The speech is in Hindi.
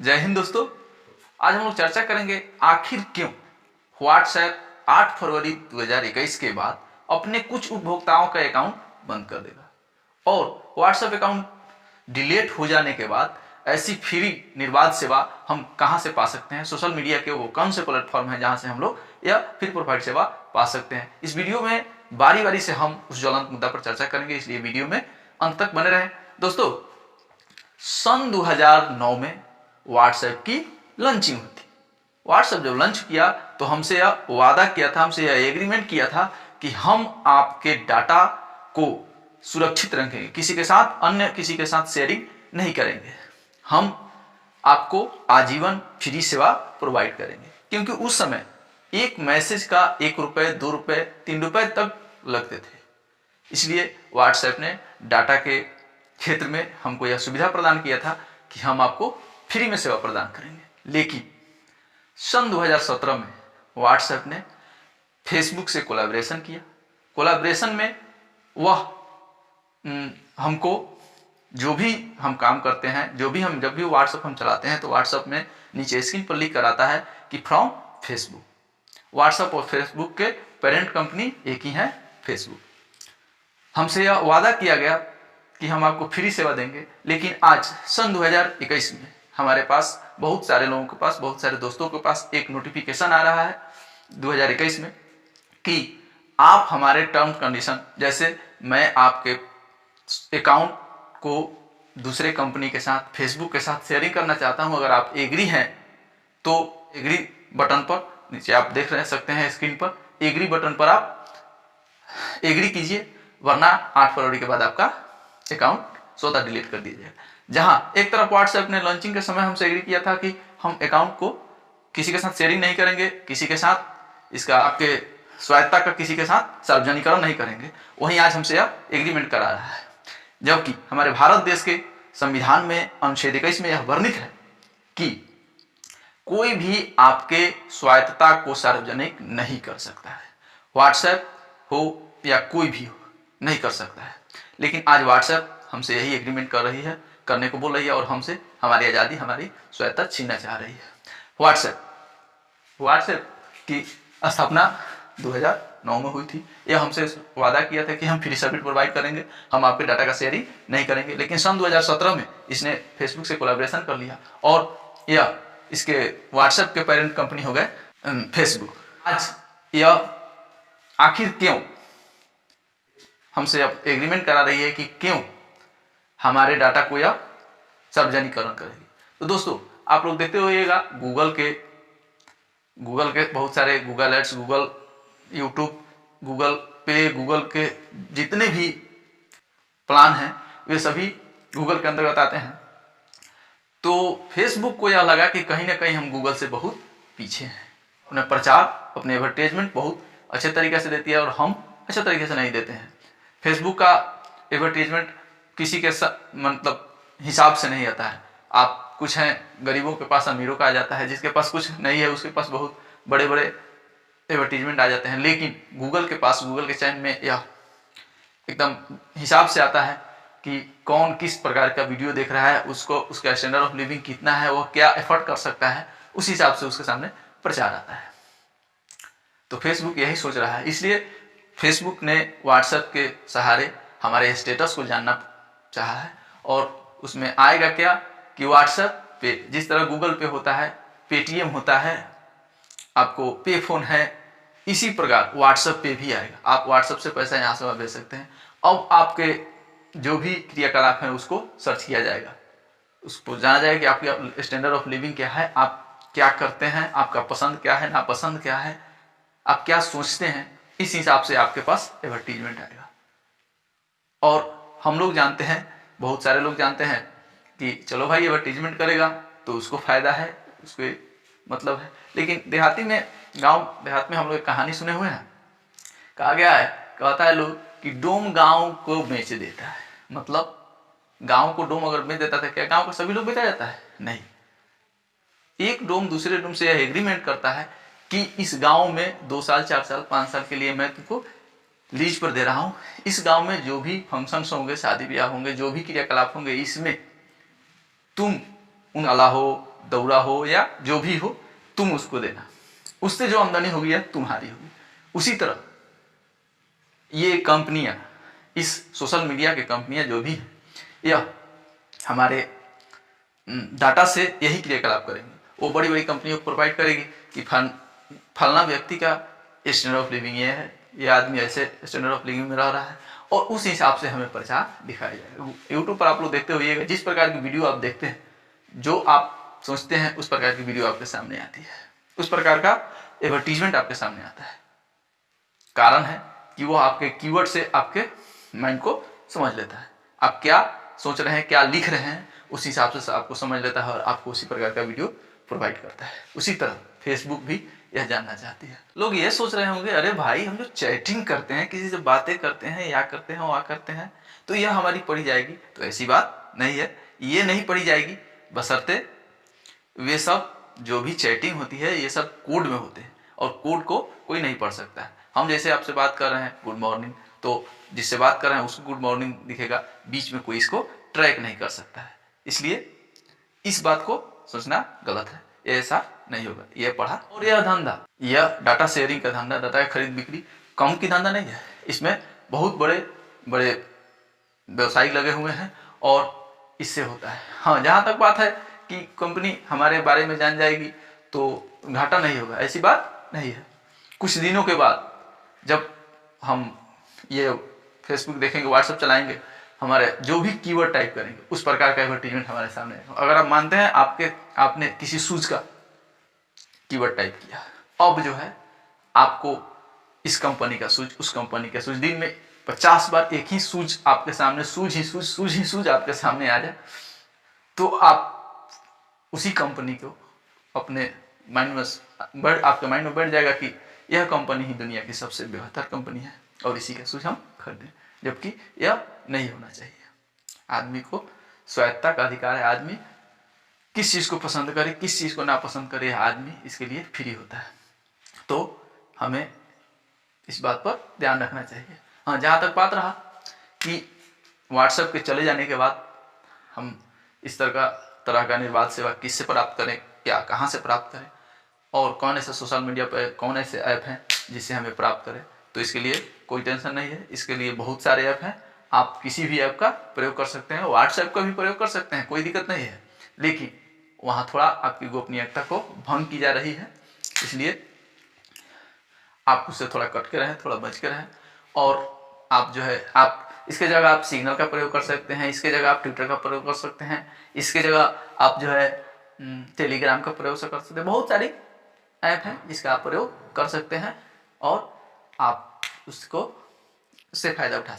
जय हिंद दोस्तों। आज हम लोग चर्चा करेंगे आखिर क्यों व्हाट्सएप 8 फरवरी 2021 के बाद अपने कुछ उपभोक्ताओं का अकाउंट बंद कर देगा और व्हाट्सएप अकाउंट डिलीट हो जाने के बाद ऐसी फ्री निर्बाध सेवा हम कहां से पा सकते हैं। सोशल मीडिया के वो कौन से प्लेटफॉर्म है जहां से हम लोग यह फ्री प्रोवाइड सेवा पा सकते हैं। इस वीडियो में बारी बारी से हम उस ज्वलंत मुद्दा पर चर्चा करेंगे, इसलिए वीडियो में अंत तक बने रहें। दोस्तों, सन 2009 में व्हाट्सएप की लॉन्चिंग हुई थी। व्हाट्सएप जब लॉन्च किया तो हमसे यह वादा किया था, हमसे यह एग्रीमेंट किया था कि हम आपके डाटा को सुरक्षित रखेंगे, किसी के साथ अन्य किसी के साथ शेयरिंग नहीं करेंगे, हम आपको आजीवन फ्री सेवा प्रोवाइड करेंगे। क्योंकि उस समय एक मैसेज का 1 रुपये, 2 रुपये, 3 रुपये तक लगते थे, इसलिए व्हाट्सएप ने डाटा के क्षेत्र में हमको यह सुविधा प्रदान किया था कि हम आपको फ्री में सेवा प्रदान करेंगे। लेकिन सन 2017 में व्हाट्सएप ने फेसबुक से कोलैबोरेशन किया। कोलैबोरेशन में वह हमको जो भी हम काम करते हैं, जब भी व्हाट्सएप हम चलाते हैं तो व्हाट्सएप में नीचे स्क्रीन पर लिख कर आता है कि फ्रॉम फेसबुक। व्हाट्सएप और फेसबुक के पेरेंट कंपनी एक ही है, फेसबुक। हमसे यह वादा किया गया कि हम आपको फ्री सेवा देंगे, लेकिन आज सन 2021 में हमारे पास बहुत सारे लोगों के पास, बहुत सारे दोस्तों के पास एक नोटिफिकेशन आ रहा है 2021 में कि आप हमारे टर्म कंडीशन, जैसे मैं आपके अकाउंट को दूसरे कंपनी के साथ, फेसबुक के साथ शेयरिंग करना चाहता हूं, अगर आप एग्री हैं तो एग्री बटन पर, नीचे आप देख सकते हैं स्क्रीन पर, एग्री बटन पर आप एग्री कीजिए, वरना 8 फरवरी के बाद आपका अकाउंट स्वतः डिलीट कर दीजिएगा। जहां एक तरफ व्हाट्सएप ने लॉन्चिंग के समय हमसे एग्री किया था कि हम अकाउंट को किसी के साथ शेयरिंग नहीं करेंगे, किसी के साथ इसका आपके स्वायत्ता का किसी के साथ सार्वजनिकरण नहीं करेंगे, वहीं आज हमसे यह एग्रीमेंट करा रहा है। जबकि हमारे भारत देश के संविधान में अनुच्छेद 21 में यह वर्णित है कि कोई भी आपके स्वायत्तता को सार्वजनिक नहीं कर सकता है, व्हाट्सएप हो या कोई भी हो, नहीं कर सकता है। लेकिन आज व्हाट्सएप हमसे यही एग्रीमेंट कर रही है, करने को बोल रही है और हमसे हमारी आज़ादी, हमारी स्वायत्तता छीनना चाह रही है। व्हाट्सएप की स्थापना 2009 में हुई थी। यह हमसे वादा किया था कि हम फ्री सर्विस प्रोवाइड करेंगे, हम आपके डाटा का शेयरिंग नहीं करेंगे। लेकिन सन 2017 में इसने फेसबुक से कोलैबोरेशन कर लिया और यह इसके व्हाट्सएप के पेरेंट कंपनी हो गए फेसबुक। आज यह आखिर क्यों हमसे अब एग्रीमेंट करा रही है कि क्यों हमारे डाटा को यह सार्वजनिकरण करेगी। तो दोस्तों, आप लोग देखते होइएगा गूगल के बहुत सारे, Google ads, Google YouTube, Google Pay, Google के जितने भी प्लान हैं वे सभी गूगल के अंतर्गत आते हैं। तो फेसबुक को यह लगा कि कहीं ना कहीं हम गूगल से बहुत पीछे हैं, अपना प्रचार, अपने एडवर्टाइजमेंट बहुत अच्छे तरीके से देती है और हम अच्छे तरीके से नहीं देते हैं। फेसबुक का एडवर्टाइजमेंट किसी के मतलब हिसाब से नहीं आता है। आप कुछ हैं गरीबों के पास अमीरों का आ जाता है, जिसके पास कुछ नहीं है उसके पास बहुत बड़े बड़े एडवर्टीजमेंट आ जाते हैं। लेकिन गूगल के पास, गूगल के चैनल में यह एकदम हिसाब से आता है कि कौन किस प्रकार का वीडियो देख रहा है, उसको उसका स्टैंडर्ड ऑफ लिविंग कितना है, वो क्या एफर्ट कर सकता है, उस हिसाब से उसके सामने प्रचार आता है। तो फेसबुक यही सोच रहा है, इसलिए फेसबुक ने व्हाट्सएप के सहारे हमारे स्टेटस को जानना चाहा है। और उसमें आएगा क्या कि व्हाट्सएप पे जिस तरह गूगल पे होता है, पेटीएम होता है, आपको पे फोन है, इसी प्रकार व्हाट्सएप पे भी आएगा। आप व्हाट्सएप से पैसा यहाँ से वहाँ भेज सकते हैं। अब आपके जो भी क्रियाकलाप हैं उसको सर्च किया जाएगा, उसको जाना जाएगा कि आपकी स्टैंडर्ड ऑफ लिविंग क्या है, आप क्या करते हैं, आपका पसंद क्या है, नापसंद क्या है, आप क्या सोचते हैं, इस हिसाब से आपके पास एडवर्टीजमेंट आएगा। और हम लोग जानते हैं, बहुत सारे लोग जानते हैं कि चलो भाई एडवर्टीजमेंट करेगा तो उसको फायदा है, उसको मतलब है। लेकिन देहाती में, गांव देहात में हम लोग एक कहानी सुने हुए हैं, कहा गया है, कहता है लोग कि डोम गांव को बेच देता है। मतलब गांव को डोम अगर बेच देता था, क्या गांव का सभी लोग बेचा जाता है? नहीं। एक डोम दूसरे डोम से यह एग्रीमेंट करता है कि इस गांव में 2 साल, 4 साल, 5 साल के लिए मैं तुमको लीज पर दे रहा हूं। इस गांव में जो भी फंक्शंस होंगे, शादी ब्याह होंगे, जो भी क्रियाकलाप होंगे, इसमें तुम उन अला हो दौरा हो या जो भी हो, तुम उसको देना, उससे जो आमदनी होगी या तुम्हारी होगी। उसी तरह ये कंपनियां, इस सोशल मीडिया की कंपनियां जो भी हैं, यह हमारे डाटा से यही क्रियाकलाप करेंगी। वो बड़ी बड़ी कंपनियों को प्रोवाइड करेगी कि फलना व्यक्ति का स्टैंडर्ड ऑफ लिविंग ये है, ये आदमी ऐसे स्टैंडर्ड ऑफ लिविंग में रह रहा है, और उस हिसाब से हमें प्रचार दिखाया जाएगा। यूट्यूब पर आप लोग देखते होइएगा, जिस प्रकार की वीडियो आप देखते हैं, जो आप सोचते हैं उस प्रकार की वीडियो आपके सामने आती है, उस प्रकार का एडवर्टीजमेंट आपके सामने आता है। कारण है कि वो आपके कीवर्ड से आपके माइंड को समझ लेता है, आप क्या सोच रहे हैं, क्या लिख रहे हैं, उस हिसाब से आपको समझ लेता है और आपको उसी प्रकार का वीडियो प्रोवाइड करता है। उसी तरह फेसबुक भी यह जानना चाहती है। लोग ये सोच रहे होंगे, अरे भाई हम जो चैटिंग करते हैं, किसी से बातें करते हैं, या करते हैं वहाँ करते हैं, तो यह हमारी पढ़ी जाएगी। तो ऐसी बात नहीं है, ये नहीं पढ़ी जाएगी, बशर्ते वे सब जो भी चैटिंग होती है ये सब कोड में होते हैं, और कोड को कोई नहीं पढ़ सकता है। हम जैसे आपसे बात कर रहे हैं गुड मॉर्निंग, तो जिससे बात कर रहे हैं उसको गुड मॉर्निंग दिखेगा, बीच में कोई इसको ट्रैक नहीं कर सकता है। इसलिए इस बात को सोचना गलत है, ऐसा नहीं होगा। यह पढ़ा। और यह धंधा, यह डाटा शेयरिंग का धंधा, डाटा खरीद बिक्री कम की धंधा नहीं है, इसमें बहुत बड़े बड़े व्यवसायी लगे हुए हैं और इससे होता है। हाँ, जहाँ तक बात है कि कंपनी हमारे बारे में जान जाएगी तो घाटा नहीं होगा, ऐसी बात नहीं है। कुछ दिनों के बाद जब हम ये फेसबुक देखेंगे, व्हाट्सएप चलाएंगे, हमारे जो भी कीवर्ड टाइप करेंगे उस प्रकार का एडवर्टीजमेंट हमारे सामने आएगा। अगर आप मानते हैं आपने किसी शूज का कीवर्ड टाइप किया, अब जो है आपको इस कंपनी का शूज, उस कंपनी का शूज, दिन में 50 बार एक ही शूज आपके सामने, शूज आपके सामने आ जाए, तो आप उसी कंपनी को अपने माइंड में आपके माइंड में बैठ जाएगा कि यह कंपनी ही दुनिया की सबसे बेहतर कंपनी है और इसी का शूज हम खरीदें, जबकि यह नहीं होना चाहिए। आदमी को स्वायत्ता का अधिकार है, आदमी किस चीज़ को पसंद करे, किस चीज़ को नापसंद करे, आदमी इसके लिए फ्री होता है। तो हमें इस बात पर ध्यान रखना चाहिए। हाँ, जहाँ तक बात रहा कि व्हाट्सएप के चले जाने के बाद हम इस तरह का निर्बाध सेवा किससे प्राप्त करें, क्या कहाँ से प्राप्त करें, और कौन ऐसे सोशल मीडिया पर कौन ऐसे ऐप हैं जिससे हमें प्राप्त करें, तो इसके लिए कोई टेंशन नहीं है। इसके लिए बहुत सारे ऐप हैं, आप किसी भी ऐप का प्रयोग कर सकते हैं, व्हाट्सएप का भी प्रयोग कर सकते हैं, कोई दिक्कत नहीं है। लेकिन वहाँ थोड़ा आपकी गोपनीयता को भंग की जा रही है, इसलिए आप उससे थोड़ा कट के रहें, थोड़ा बच के रहें। और आप जो है, आप इसके जगह आप सिग्नल का प्रयोग कर सकते हैं, इसके जगह आप ट्विटर का प्रयोग कर सकते हैं, इसके जगह आप जो है टेलीग्राम का प्रयोग कर सकते हैं। बहुत सारी ऐप हैं जिसका आप प्रयोग कर सकते हैं और आप उससे फ़ायदा उठा सकते हैं।